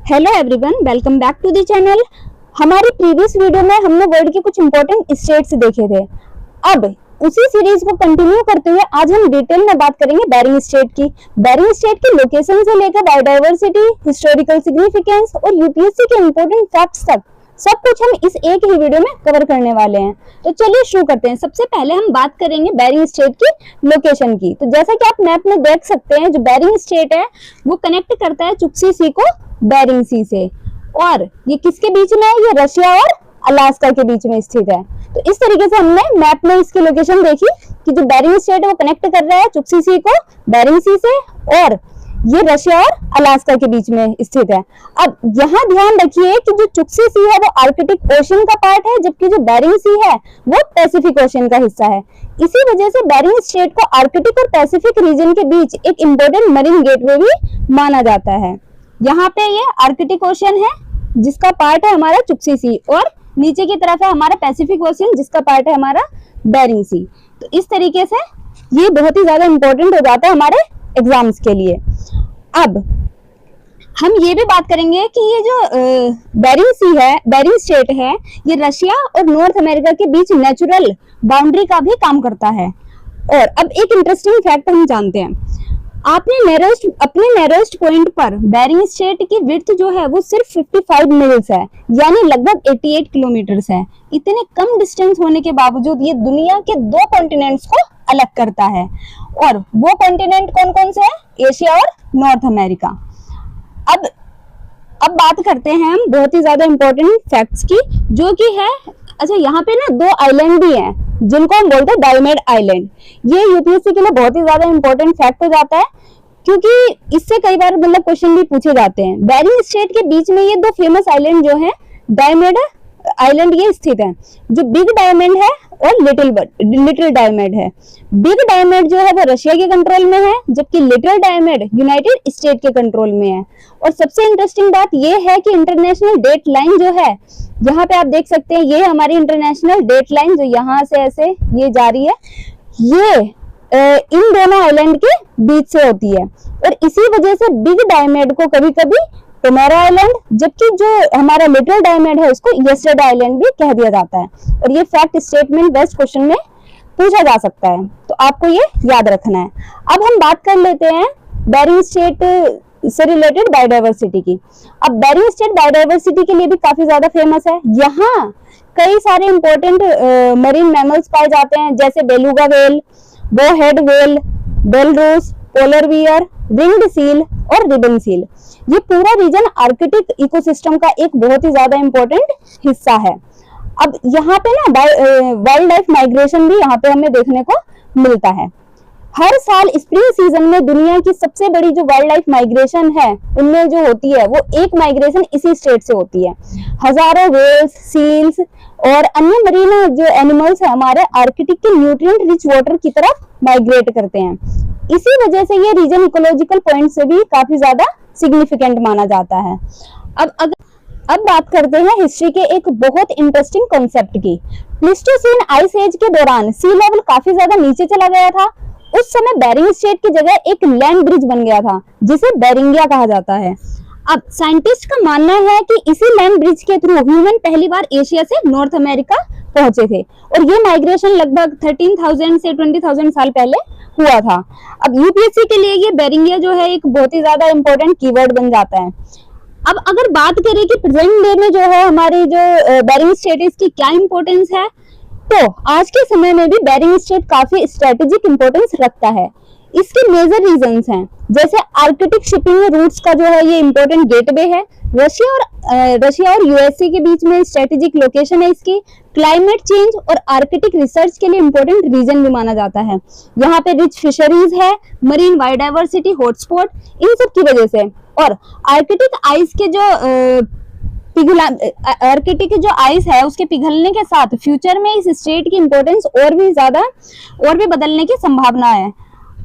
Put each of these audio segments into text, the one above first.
Hello everyone, welcome back to the channel. हमारी previous video में हमने वर्ल्ड के कुछ इंपॉर्टेंट स्टेट्स देखे थे। अब उसी सीरीज को कंटिन्यू करते हुए आज हम डिटेल में बात करेंगे बेरिंग स्टेट की। बेरिंग स्टेट की लोकेशन से लेकर बायोडायवर्सिटी, हिस्टोरिकल सिग्निफिकेंस और यूपीएससी के इंपॉर्टेंट फैक्ट्स तक सब कुछ हम इस एक ही वीडियो में कवर करने वाले हैं। तो चलिए शुरू करते हैं। सबसे पहले हम बात करेंगे बेरिंग स्टेट की लोकेशन की। तो जैसा कि आप मैप में देख सकते हैं, जो बेरिंग स्टेट है वो कनेक्ट करता है चुक्सी सी को बेरिंग सी से। और ये किसके बीच में है? ये रशिया और अलास्का के बीच में स्थित है। तो इस तरीके से हमने मैप में इसकी लोकेशन देखी कि जो बेरिंग स्टेट है वो कनेक्ट कर रहा है चुक्सी सी को बेरिंग सी से, और ये रशिया और अलास्का के बीच में स्थित है। अब यहाँ ध्यान रखिए कि जो चुक्सी सी है वो आर्कटिक ओशन का पार्ट है, जबकि जो बेरिंग सी है वो पैसिफिक ओशन का हिस्सा है। इसी वजह से बेरिंग स्टेट को आर्कटिक और पैसिफिक रीजन के बीच एक इंपॉर्टेंट मरीन गेटवे भी माना जाता है। यहाँ पे ये आर्कटिक ओशन है जिसका पार्ट है हमारा चुक्सी सी, और नीचे की तरफ है हमारा पैसिफिक ओशन जिसका पार्ट है हमारा बेरिंग सी। तो इस तरीके से ये बहुत ही ज्यादा इंपॉर्टेंट हो जाता है हमारे एग्जाम्स के लिए। अब हम ये भी बात करेंगे कि ये जो बेरिंग सी है, बेरिंग स्टेट है, ये रशिया और नॉर्थ अमेरिका के बीच नेचुरल बाउंड्री का भी काम करता है। और अब एक इंटरेस्टिंग फैक्ट हम जानते हैं, अपने नेरोस्ट पॉइंट पर बेरिंग स्टेट की विड्थ जो है वो सिर्फ 55 मील्स है, यानी लगभग 88 किलोमीटर्स है। इतने कम डिस्टेंस होने के बावजूद ये दुनिया के दो कॉन्टिनेंट्स को अलग करता है। और वो कॉन्टिनेंट कौन कौन से हैं? एशिया और नॉर्थ अमेरिका। अब बात करते हैं हम बहुत ही ज्यादा इंपॉर्टेंट फैक्ट्स की, जो कि है, अच्छा यहाँ पे ना दो आइलैंड भी हैं जिनको हम बोलते हैं डायोमेड आइलैंड। ये यूपीएससी के लिए बहुत ही ज्यादा इंपॉर्टेंट फैक्ट हो जाता है, क्योंकि इससे कई बार मतलब क्वेश्चन भी पूछे जाते हैं। बेरिंग स्टेट के बीच में ये दो फेमस आइलैंड जो है डायोमेड आइलैंड ये स्थित है, जो बिग डायमंड है और लिटिल डायमंड है। बिग डायमंड जो है वो रशिया के कंट्रोल में है, जबकि लिटिल डायमंड यूनाइटेड स्टेट के कंट्रोल में है। और सबसे इंटरेस्टिंग बात ये है कि इंटरनेशनल डेट लाइन जो है, यहाँ पे आप देख सकते हैं, ये हमारी इंटरनेशनल डेट लाइन जो यहाँ से ऐसे ये जा रही है, ये इन दोनों आइलैंड के बीच से होती है। और इसी वजह से बिग डायमंड को कभी कभी टोमेरो आइलैंड, जबकि जो हमारा लिटिल डायमंड है उसको येस्टरडे आइलैंड भी कह दिया जाता है। और ये फैक्ट स्टेटमेंट बेस्ड क्वेश्चन में पूछा जा सकता है, तो आपको ये याद रखना है। अब हम बात कर लेते हैं बेरिंग स्टेट से रिलेटेड बायोडायवर्सिटी की। अब बेरिंग स्टेट बायोडायवर्सिटी के लिए भी काफी ज्यादा फेमस है। यहाँ कई सारे इंपॉर्टेंट मरीन मैमल्स पाए जाते हैं, जैसे beluga whale, bowhead whale, Belarus, polar bear, ringed seal और रिबन सील। ये पूरा रीजन आर्कटिक इकोसिस्टम का एक बहुत ही ज्यादा इंपॉर्टेंट हिस्सा है। अब यहाँ पे ना वाइल्ड लाइफ माइग्रेशन भी यहाँ पे हमें देखने को मिलता है। हर साल स्प्रिंग सीजन में दुनिया की सबसे बड़ी जो वाइल्ड लाइफ माइग्रेशन है उनमें जो होती है वो एक माइग्रेशन इसी स्टेट से होती है। हजारों व्हेल्स, सील्स और अन्य मरीन जो एनिमल्स है हमारे आर्कटिक के न्यूट्रिएंट रिच वाटर की तरफ माइग्रेट करते हैं। इसी वजह से ये रीजन इकोलॉजिकल पॉइंट से भी काफी ज्यादा सिग्निफिकेंट माना जाता है। अब बात करते हैं हिस्ट्री के एक बहुत इंटरेस्टिंग कॉन्सेप्ट की। प्लीस्टोसीन आइस एज के दौरान सी लेवल काफी ज्यादा नीचे चला गया था। उस समय बेरिंग स्टेट की जगह एक लैंड ब्रिज बन गया था जिसे बेरिंगिया कहा जाता है। अब साइंटिस्ट का मानना है कि इसी लैंड ब्रिज के थ्रू ह्यूमन पहली बार एशिया से नॉर्थ अमेरिका पहुंचे थे, और ये माइग्रेशन लगभग 13,000 से 20,000 साल पहले हुआ था। अब यूपीएससी के लिए ये बेरिंगिया जो है एक बहुत ही ज्यादा इंपॉर्टेंट कीवर्ड बन जाता है। अब अगर बात करें कि प्रेजेंट डे में जो है हमारी जो बेरिंग स्टेट इसकी क्या इंपॉर्टेंस है, तो आज के समय में भी बेरिंग स्टेट काफी स्ट्रेटेजिक इंपॉर्टेंस रखता है। इसके मेजर रीजंस हैं, जैसे आर्कटिक शिपिंग रूट्स का जो है ये इंपॉर्टेंट गेटवे है। रशिया और यूएसए के बीच में स्ट्रेटेजिक लोकेशन है इसकी। क्लाइमेट चेंज और आर्कटिक रिसर्च के लिए इंपॉर्टेंट रीजन भी माना जाता है। यहाँ पे रिच फिशरीज है, मरीन बायोडायवर्सिटी हॉटस्पॉट, इन सब की वजह से। और आर्कटिक आइस के जो आर्कटिक जो आइस है उसके पिघलने के साथ फ्यूचर में इस स्टेट की इंपॉर्टेंस और भी बदलने की संभावना है।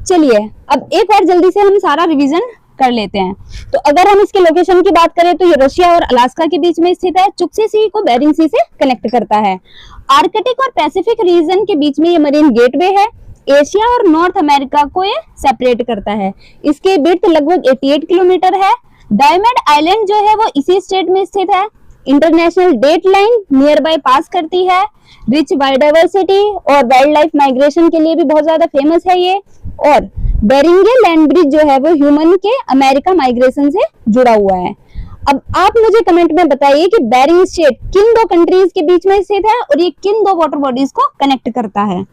चलिए अब एक बार जल्दी से हम सारा रिवीजन कर लेते हैं। तो अगर हम इसके लोकेशन की बात करें तो ये रशिया और अलास्का के बीच में स्थित है। चुक्सी सी को बेरिंग सी से कनेक्ट करता है। आर्कटिक और पैसिफिक रीजन के बीच में ये मरीन गेटवे है। एशिया और नॉर्थ अमेरिका को ये सेपरेट करता है। इसकी विड्थ लगभग 88 किलोमीटर है, डायमंड आइलैंड जो है वो इसी स्टेट में स्थित है। International date line nearby पास करती है। रिच बायोडाइवर्सिटी और वाइल्ड लाइफ माइग्रेशन के लिए भी बहुत ज्यादा फेमस है ये। और बेरिंगे लैंड ब्रिज जो है वो ह्यूमन के अमेरिका माइग्रेशन से जुड़ा हुआ है। अब आप मुझे कमेंट में बताइए कि बेरिंग स्ट्रेट किन दो कंट्रीज के बीच में स्थित है और ये किन दो वाटर बॉडीज को कनेक्ट करता है।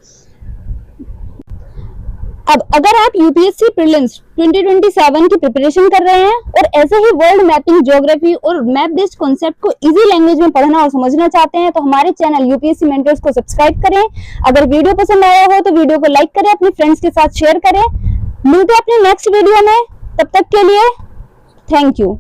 अब अगर आप यूपीएससी प्रीलिम्स 2027 की प्रिपरेशन कर रहे हैं और ऐसे ही वर्ल्ड मैपिंग, ज्योग्राफी और मैप बेस्ड कॉन्सेप्ट को इजी लैंग्वेज में पढ़ना और समझना चाहते हैं तो हमारे चैनल यूपीएससी मेंटर्स को सब्सक्राइब करें। अगर वीडियो पसंद आया हो तो वीडियो को लाइक करें, अपने फ्रेंड्स के साथ शेयर करें। मिलते हैं अपने नेक्स्ट वीडियो में, तब तक के लिए थैंक यू।